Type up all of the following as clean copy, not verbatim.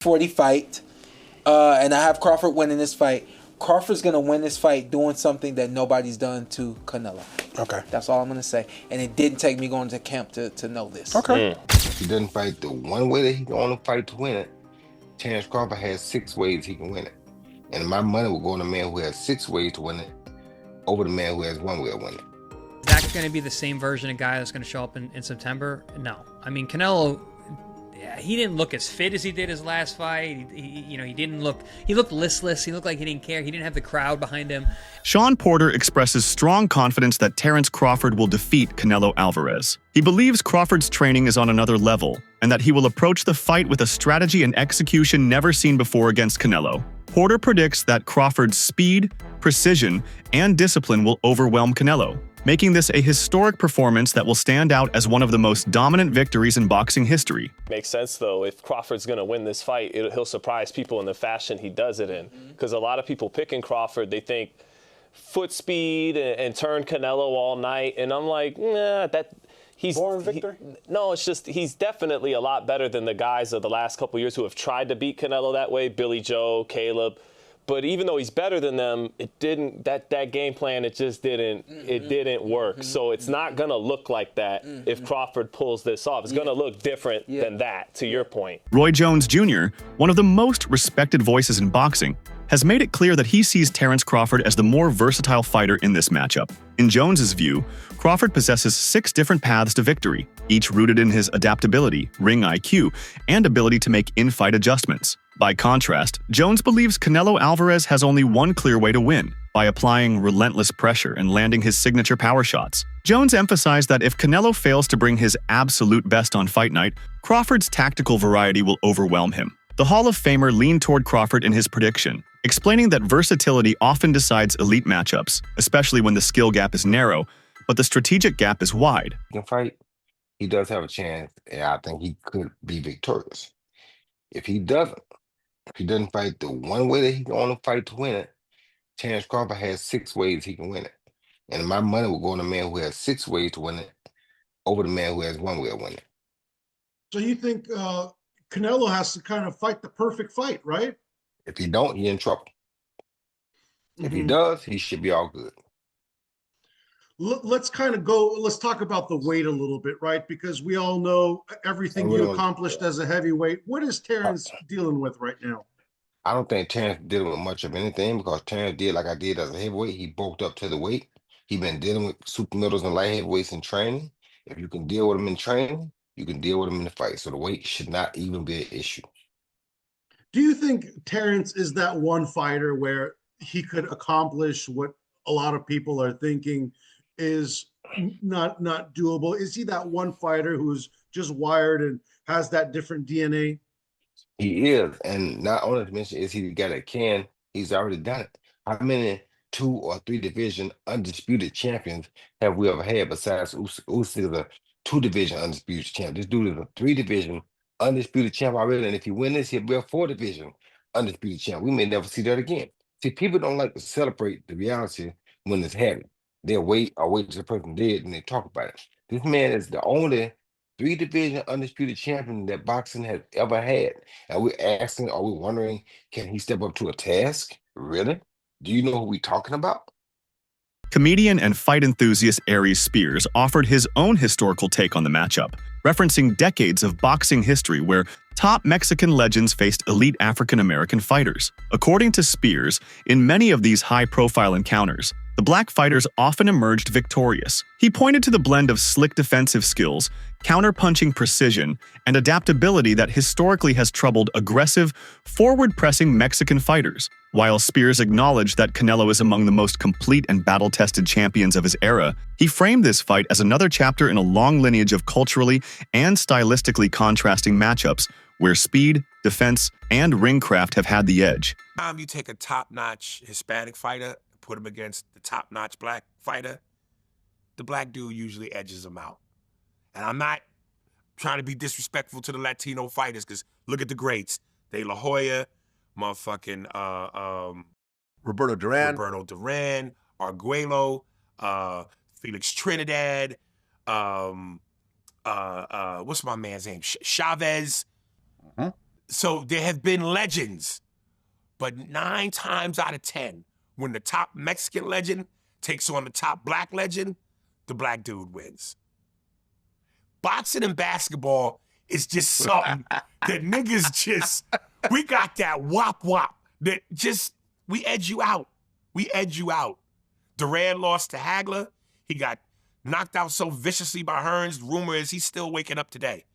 40 fight, and I have Crawford winning this fight. Crawford's going to win this fight doing something that nobody's done to Canelo. Okay. That's all I'm going to say. And it didn't take me going to camp to know this. Okay. If he doesn't fight the one way that he can only fight to win it, Terrence Crawford has 6 ways he can win it. And my money will go on the man who has 6 ways to win it over the man who has 1 way to win it. Is that going to be the same version of guy that's going to show up in September? No. I mean, Canelo, he didn't look as fit as he did his last fight. He looked listless. He looked like he didn't care. He didn't have the crowd behind him. Shawn Porter expresses strong confidence that Terrence Crawford will defeat Canelo Alvarez. He believes Crawford's training is on another level, and that he will approach the fight with a strategy and execution never seen before against Canelo. Porter predicts that Crawford's speed, precision, and discipline will overwhelm Canelo, making this a historic performance that will stand out as one of the most dominant victories in boxing history. Makes sense, though. If Crawford's going to win this fight, he'll surprise people in the fashion he does it in. Because a lot of people picking Crawford, they think foot speed and turn Canelo all night. And I'm like, nah, he's Born victor? No, it's just he's definitely a lot better than the guys of the last couple of years who have tried to beat Canelo that way, Billy Joe, Caleb. But even though he's better than them, it didn't that game plan, it just didn't work. So it's not gonna look like that if Crawford pulls this off. It's gonna look different than that, to your point. Roy Jones Jr., one of the most respected voices in boxing, has made it clear that he sees Terrence Crawford as the more versatile fighter in this matchup. In Jones's view, Crawford possesses 6 different paths to victory, each rooted in his adaptability, ring IQ, and ability to make in-fight adjustments. By contrast, Jones believes Canelo Alvarez has only one clear way to win, by applying relentless pressure and landing his signature power shots. Jones emphasized that if Canelo fails to bring his absolute best on fight night, Crawford's tactical variety will overwhelm him. The Hall of Famer leaned toward Crawford in his prediction, explaining that versatility often decides elite matchups, especially when the skill gap is narrow, but the strategic gap is wide. He can fight. He does have a chance, and I think he could be victorious. If he doesn't fight the one way that he can only fight to win it, Terrence Crawford has 6 ways he can win it. And my money will go on the man who has 6 ways to win it over the man who has 1 way to win it. So you think Canelo has to kind of fight the perfect fight, right? If he don't, he in trouble. If he does, he should be all good. Let's talk about the weight a little bit, right? Because we all know everything you accomplished as a heavyweight. What is Terrence dealing with right now? I don't think Terrence dealing with much of anything, because Terrence did like I did as a heavyweight. He bulked up to the weight. He been dealing with super middles and light heavyweights in training. If you can deal with them in training, you can deal with them in the fight. So the weight should not even be an issue. Do you think Terrence is that one fighter where he could accomplish what a lot of people are thinking is not doable? Is he that one fighter who's just wired and has that different DNA? He is, and not only to mention is he the guy that can, he's already done it. How many 2 or 3 division undisputed champions have we ever had besides Usyk is a 2 division undisputed champ? This dude is a 3 division undisputed champ already, and if he wins this, he'll be a 4 division undisputed champ. We may never see that again. See, people don't like to celebrate the reality when it's happening. They'll wait till the person dead and they talk about it. This man is the only 3 division undisputed champion that boxing has ever had. And we're asking, are we wondering, can he step up to a task? Really? Do you know who we're talking about? Comedian and fight enthusiast Aries Spears offered his own historical take on the matchup, referencing decades of boxing history where top Mexican legends faced elite African-American fighters. According to Spears, in many of these high-profile encounters, the black fighters often emerged victorious. He pointed to the blend of slick defensive skills, counter-punching precision, and adaptability that historically has troubled aggressive, forward-pressing Mexican fighters. While Spears acknowledged that Canelo is among the most complete and battle-tested champions of his era, he framed this fight as another chapter in a long lineage of culturally and stylistically contrasting matchups where speed, defense, and ringcraft have had the edge. You take a top-notch Hispanic fighter, put him against the top-notch black fighter, the black dude usually edges him out. And I'm not trying to be disrespectful to the Latino fighters, because look at the greats. De La Hoya, motherfucking Roberto Duran, Arguello, Felix Trinidad, what's my man's name? Chavez. So there have been legends, but 9 times out of 10, when the top Mexican legend takes on the top black legend, the black dude wins. Boxing and basketball is just something that niggas just, we got that wop wop that just, we edge you out. We edge you out. Duran lost to Hagler. He got knocked out so viciously by Hearns. The rumor is he's still waking up today.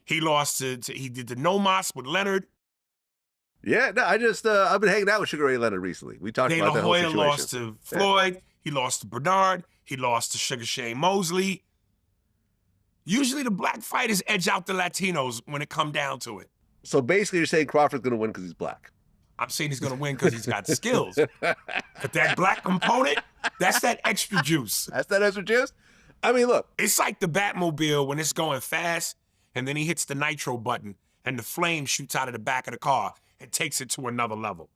He lost he did the no-mas with Leonard. Yeah, no, I've been hanging out with Sugar Ray Leonard recently. We talked about that whole situation. De La Hoya lost to Floyd. Yeah. He lost to Bernard. He lost to Sugar Shane Mosley. Usually the black fighters edge out the Latinos when it come down to it. So basically you're saying Crawford's going to win because he's black. I'm saying he's going to win because he's got skills. But that black component, that's that extra juice. That's that extra juice? I mean, look. It's like the Batmobile when it's going fast, and then he hits the nitro button, and the flame shoots out of the back of the car and takes it to another level.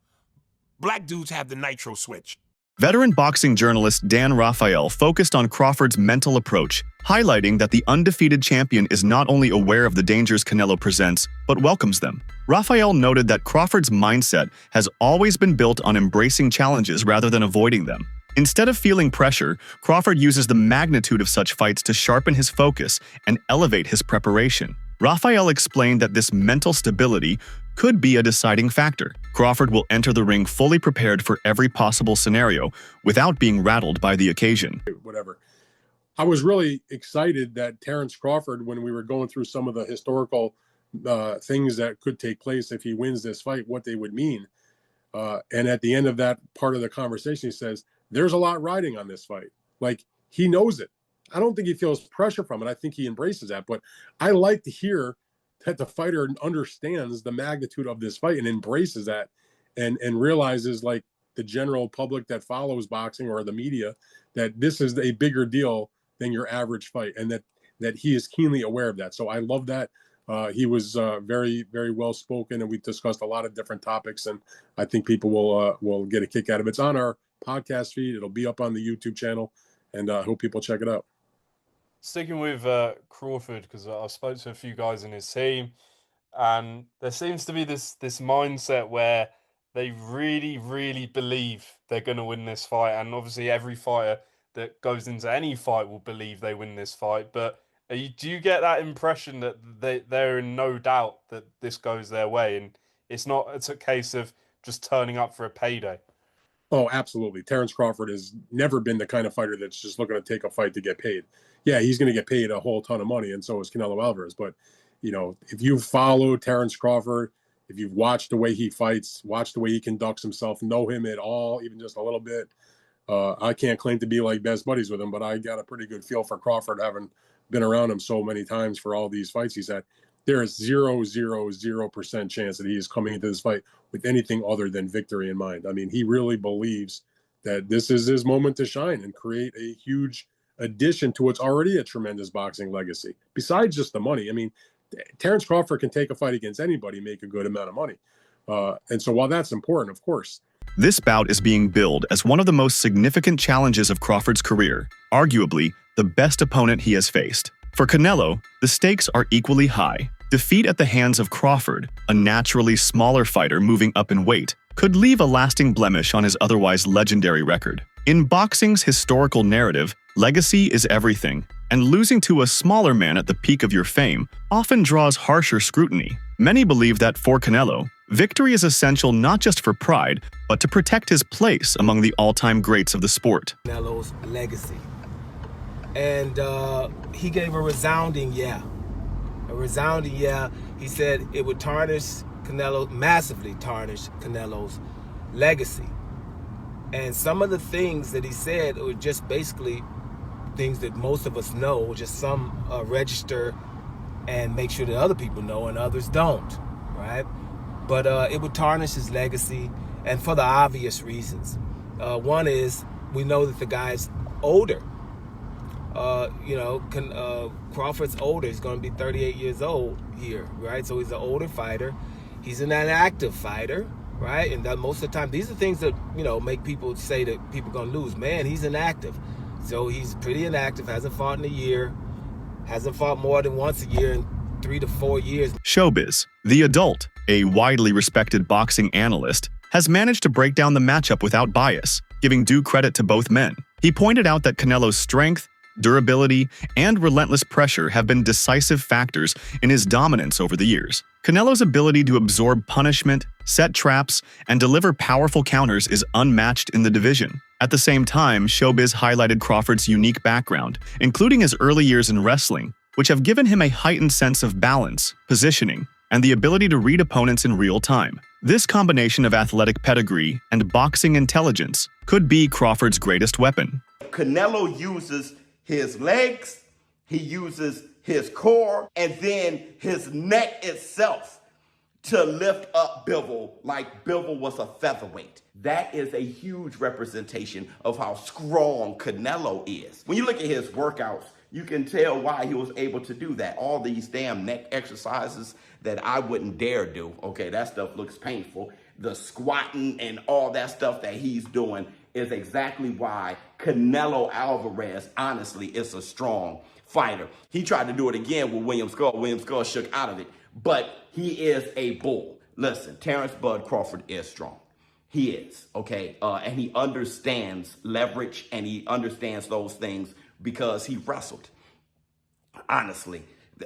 Black dudes have the nitro switch. Veteran boxing journalist Dan Rafael focused on Crawford's mental approach, highlighting that the undefeated champion is not only aware of the dangers Canelo presents, but welcomes them. Rafael noted that Crawford's mindset has always been built on embracing challenges rather than avoiding them. Instead of feeling pressure, Crawford uses the magnitude of such fights to sharpen his focus and elevate his preparation. Rafael explained that this mental stability could be a deciding factor. Crawford will enter the ring fully prepared for every possible scenario without being rattled by the occasion. Whatever. I was really excited that Terrence Crawford, when we were going through some of the historical things that could take place if he wins this fight, what they would mean. And at the end of that part of the conversation, he says, there's a lot riding on this fight. Like, he knows it. I don't think he feels pressure from it. I think he embraces that. But I like to hear that the fighter understands the magnitude of this fight and embraces that and realizes, like the general public that follows boxing or the media, that this is a bigger deal than your average fight, and that he is keenly aware of that. So I love that. He was very, very well spoken, and we discussed a lot of different topics, and I think people will get a kick out of it. It's on our podcast feed. It'll be up on the YouTube channel, and I hope people check it out. Sticking with Crawford, because I've spoken to a few guys in his team, and there seems to be this mindset where they really, really believe they're going to win this fight. And obviously every fighter that goes into any fight will believe they win this fight. But do you get that impression that they're in no doubt that this goes their way, and it's a case of just turning up for a payday? Oh, absolutely. Terrence Crawford has never been the kind of fighter that's just looking to take a fight to get paid. Yeah, he's going to get paid a whole ton of money, and so is Canelo Alvarez. But, if you follow Terrence Crawford, if you've watched the way he fights, watched the way he conducts himself, know him at all, even just a little bit, I can't claim to be like best buddies with him, but I got a pretty good feel for Crawford, having been around him so many times for all these fights he's had. There is 0.000% chance that he is coming into this fight with anything other than victory in mind. I mean, he really believes that this is his moment to shine and create a huge addition to what's already a tremendous boxing legacy. Besides just the money, I mean, Terrence Crawford can take a fight against anybody, make a good amount of money. And so while that's important, of course. This bout is being billed as one of the most significant challenges of Crawford's career, arguably the best opponent he has faced. For Canelo, the stakes are equally high. Defeat at the hands of Crawford, a naturally smaller fighter moving up in weight, could leave a lasting blemish on his otherwise legendary record. In boxing's historical narrative, legacy is everything, and losing to a smaller man at the peak of your fame often draws harsher scrutiny. Many believe that for Canelo, victory is essential not just for pride, but to protect his place among the all-time greats of the sport. Canelo's legacy. And he gave a resounding yeah. A resounding yeah. He said it would massively tarnish Canelo's legacy. And some of the things that he said were just basically things that most of us know, just some register and make sure that other people know and others don't, right? But it would tarnish his legacy, and for the obvious reasons. One is, we know that the guy's older. Crawford's older. He's going to be 38 years old here, right? So he's an older fighter. He's an inactive fighter, right? And that most of the time, these are things that, make people say that people are going to lose. Man, he's inactive. So he's pretty inactive, hasn't fought in a year, hasn't fought more than once a year in 3 to 4 years. Showbiz, the adult, a widely respected boxing analyst, has managed to break down the matchup without bias, giving due credit to both men. He pointed out that Canelo's strength, durability, and relentless pressure have been decisive factors in his dominance over the years. Canelo's ability to absorb punishment, set traps, and deliver powerful counters is unmatched in the division. At the same time, Showbiz highlighted Crawford's unique background, including his early years in wrestling, which have given him a heightened sense of balance, positioning, and the ability to read opponents in real time. This combination of athletic pedigree and boxing intelligence could be Crawford's greatest weapon. Canelo uses his legs, he uses his core, and then his neck itself to lift up Bivol like Bivol was a featherweight. That is a huge representation of how strong Canelo is. When you look at his workouts, you can tell why he was able to do that. All these damn neck exercises that I wouldn't dare do. Okay, that stuff looks painful. The squatting and all that stuff that he's doing is exactly why Canelo Alvarez, honestly, is a strong fighter. He tried to do it again with William Skull. William Skull shook out of it, but he is a bull. Listen, Terrence Bud Crawford is strong. He is, okay? And he understands leverage and he understands those things because he wrestled. Honestly,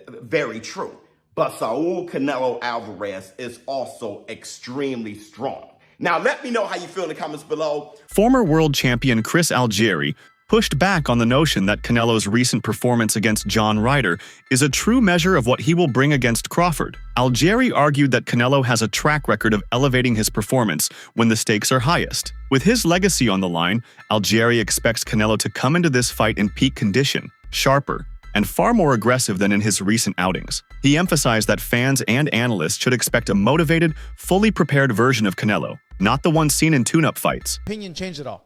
very true. But Saul Canelo Alvarez is also extremely strong. Now, let me know how you feel in the comments below. Former world champion Chris Algieri pushed back on the notion that Canelo's recent performance against John Ryder is a true measure of what he will bring against Crawford. Algieri argued that Canelo has a track record of elevating his performance when the stakes are highest. With his legacy on the line, Algieri expects Canelo to come into this fight in peak condition, sharper, and far more aggressive than in his recent outings. He emphasized that fans and analysts should expect a motivated, fully prepared version of Canelo, not the one seen in tune-up fights. Opinion changed at all?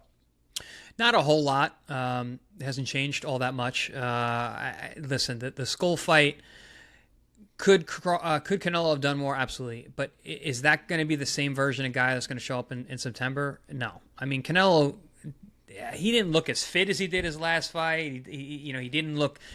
Not a whole lot. It hasn't changed all that much. Listen, the Skull fight, could Canelo have done more? Absolutely. But is that going to be the same version of guy that's going to show up in September? No. I mean, Canelo, he didn't look as fit as he did his last fight. He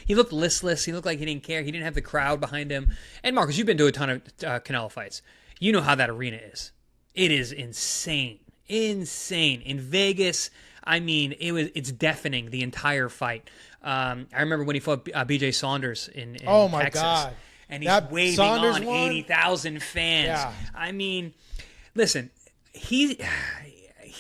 looked listless. He looked like he didn't care. He didn't have the crowd behind him. And Marcus, you've been to a ton of Canelo fights. You know how that arena is. It is insane. Insane. In Vegas, I mean, it's deafening the entire fight. I remember when he fought BJ Saunders in Texas. Oh my God. And he's waving Saunders on won? 80,000 fans. Yeah. I mean, listen, he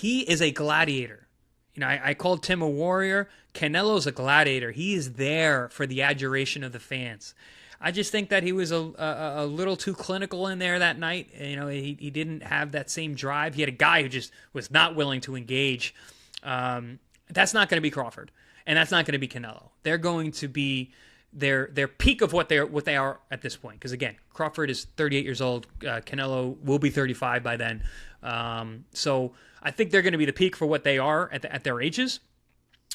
is a gladiator. You know, I called Tim a warrior. Canelo's a gladiator. He is there for the adoration of the fans. I just think that he was a little too clinical in there that night. You know, he didn't have that same drive. He had a guy who just was not willing to engage. That's not going to be Crawford, and that's not going to be Canelo. They're going to be their peak of what they are at this point. Because again, Crawford is 38 years old. Canelo will be 35 by then. So I think they're going to be the peak for what they are at their ages.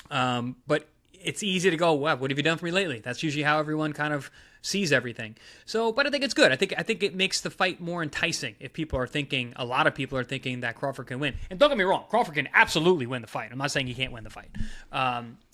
But it's easy to go, wow, what have you done for me lately? That's usually how everyone kind of sees everything. So, but I think it's good. I think it makes the fight more enticing if a lot of people are thinking that Crawford can win. And don't get me wrong, Crawford can absolutely win the fight. I'm not saying he can't win the fight.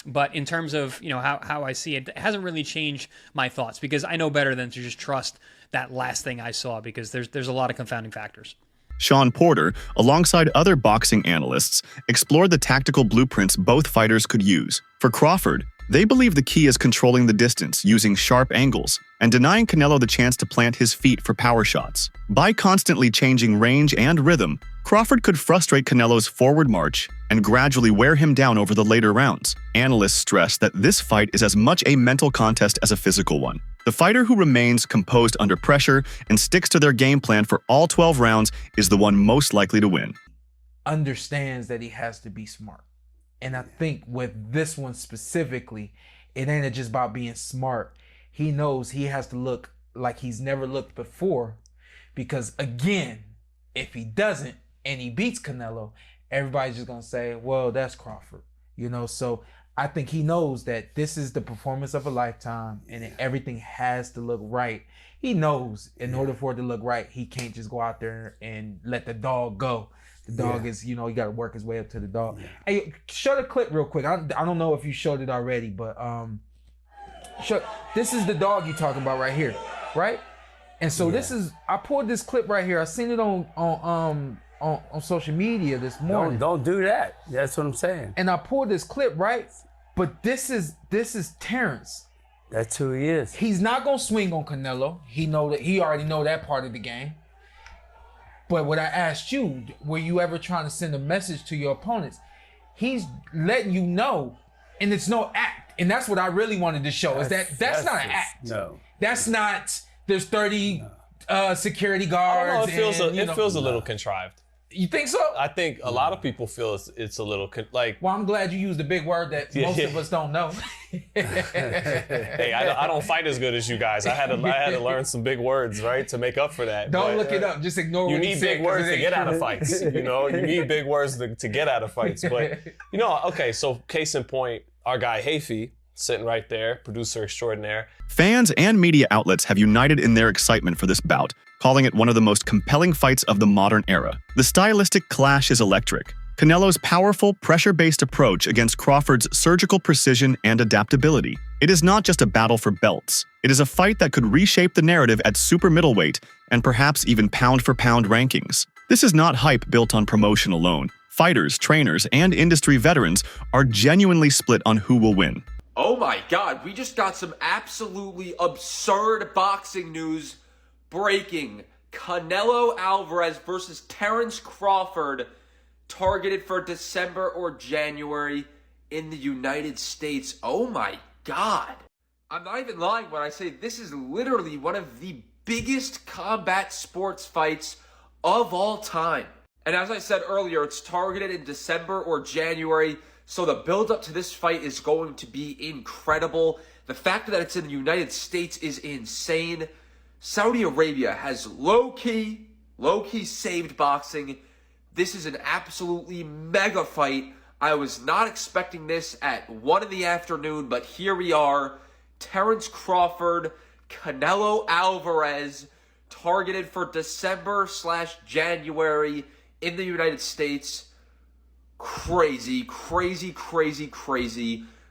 But in terms of, you know, how I see it, it hasn't really changed my thoughts because I know better than to just trust that last thing I saw because there's a lot of confounding factors. Shawn Porter, alongside other boxing analysts, explored the tactical blueprints both fighters could use. For Crawford, they believe the key is controlling the distance using sharp angles and denying Canelo the chance to plant his feet for power shots. By constantly changing range and rhythm, Crawford could frustrate Canelo's forward march and gradually wear him down over the later rounds. Analysts stress that this fight is as much a mental contest as a physical one. The fighter who remains composed under pressure and sticks to their game plan for all 12 rounds is the one most likely to win. Understands that he has to be smart. And I think with this one specifically, it ain't just about being smart. He knows he has to look like he's never looked before because, again, if he doesn't and he beats Canelo, everybody's just going to say, well, that's Crawford. You know, so I think he knows that this is the performance of a lifetime and everything has to look right. He knows in order for it to look right, he can't just go out there and let the dog go. The dog is, you know, you got to work his way up to the dog. Yeah. Hey, show the clip real quick. I don't know if you showed it already, but this is the dog you talking about right here. right? And so this is, I pulled this clip right here. I seen it on social media this morning. Don't do that. That's what I'm saying. And I pulled this clip, right? But this is Terrence. That's who he is. He's not gonna swing on Canelo. He already know that part of the game. But what I asked you, were you ever trying to send a message to your opponents? He's letting you know, and it's no act. And that's what I really wanted to show, is that's not an act. No. That's not, there's 30 security guards. I don't know, it feels a little contrived. You think so? I think a lot of people feel it's a little like. Well, I'm glad you used a big word that most of us don't know. Hey, I don't fight as good as you guys. I had to learn some big words, right, to make up for that. Don't look it up. Just ignore. You what need big words to get out of fights. You know, you need big words to get out of fights. But okay. So case in point, our guy Hafey, sitting right there, producer extraordinaire. Fans and media outlets have united in their excitement for this bout, calling it one of the most compelling fights of the modern era. The stylistic clash is electric. Canelo's powerful, pressure-based approach against Crawford's surgical precision and adaptability. It is not just a battle for belts. It is a fight that could reshape the narrative at super middleweight and perhaps even pound-for-pound rankings. This is not hype built on promotion alone. Fighters, trainers, and industry veterans are genuinely split on who will win. Oh my God, we just got some absolutely absurd boxing news breaking. Canelo Alvarez versus Terrence Crawford, targeted for December or January in the United States. Oh my God. I'm not even lying when I say this is literally one of the biggest combat sports fights of all time. And as I said earlier, it's targeted in December or January. So the build-up to this fight is going to be incredible. The fact that it's in the United States is insane. Saudi Arabia has low-key saved boxing. This is an absolutely mega fight. I was not expecting this at 1 in the afternoon, but here we are. Terrence Crawford, Canelo Alvarez, targeted for December/January in the United States. Crazy.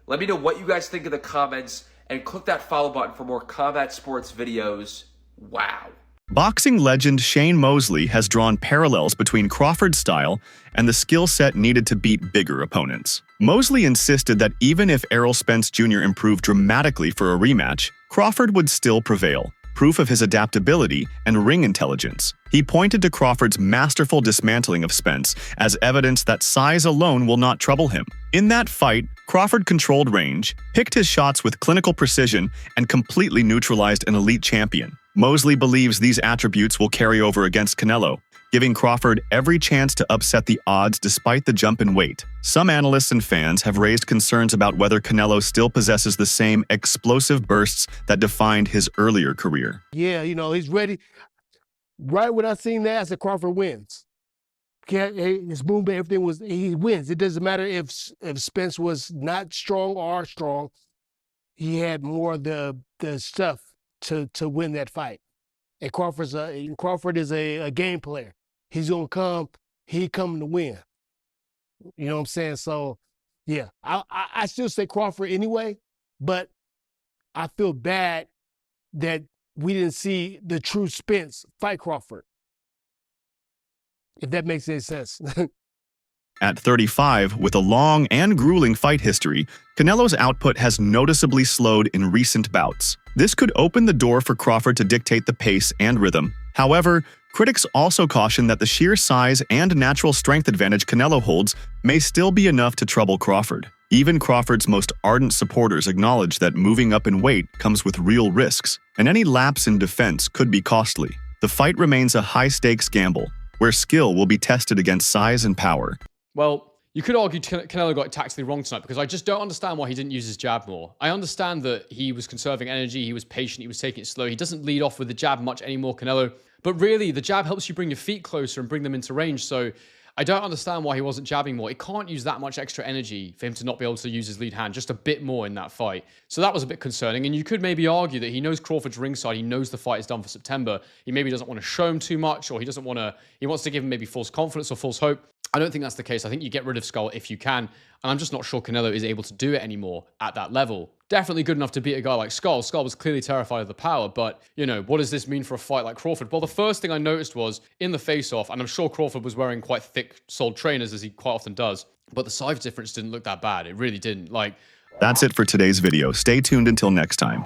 Let me know what you guys think in the comments, and click that follow button for more combat sports videos. Wow. Boxing legend Shane Mosley has drawn parallels between Crawford's style and the skill set needed to beat bigger opponents. Mosley insisted that even if Errol Spence Jr. improved dramatically for a rematch, Crawford would still prevail, proof of his adaptability and ring intelligence. He pointed to Crawford's masterful dismantling of Spence as evidence that size alone will not trouble him. In that fight, Crawford controlled range, picked his shots with clinical precision, and completely neutralized an elite champion. Mosley believes these attributes will carry over against Canelo, giving Crawford every chance to upset the odds despite the jump in weight. Some analysts and fans have raised concerns about whether Canelo still possesses the same explosive bursts that defined his earlier career. Yeah, he's ready. Right when I seen that, I said Crawford wins. His movement, everything he wins. It doesn't matter if Spence was not strong or strong. He had more of the stuff to win that fight. And Crawford is a game player. He's gonna come. He coming to win. You know what I'm saying? So, yeah, I still say Crawford anyway, but I feel bad that we didn't see the true Spence fight Crawford. If that makes any sense. At 35, with a long and grueling fight history, Canelo's output has noticeably slowed in recent bouts. This could open the door for Crawford to dictate the pace and rhythm. However, critics also caution that the sheer size and natural strength advantage Canelo holds may still be enough to trouble Crawford. Even Crawford's most ardent supporters acknowledge that moving up in weight comes with real risks, and any lapse in defense could be costly. The fight remains a high-stakes gamble, where skill will be tested against size and power. Well, you could argue Canelo got it tactically wrong tonight, because I just don't understand why he didn't use his jab more. I understand that he was conserving energy, he was patient, he was taking it slow. He doesn't lead off with the jab much anymore, Canelo. But really, the jab helps you bring your feet closer and bring them into range. So I don't understand why he wasn't jabbing more. It can't use that much extra energy for him to not be able to use his lead hand just a bit more in that fight. So that was a bit concerning. And you could maybe argue that he knows Crawford's ringside. He knows the fight is done for September. He maybe doesn't want to show him too much, or he wants to give him maybe false confidence or false hope. I don't think that's the case. I think you get rid of Skull if you can. And I'm just not sure Canelo is able to do it anymore at that level. definitely good enough to beat a guy like Skull. Skull was clearly terrified of the power, but, you know, what does this mean for a fight like Crawford? Well, the first thing I noticed was in the face-off, and I'm sure Crawford was wearing quite thick-soled trainers, as he quite often does, but the size difference didn't look that bad. It really didn't. Like, That's it for today's video. Stay tuned until next time.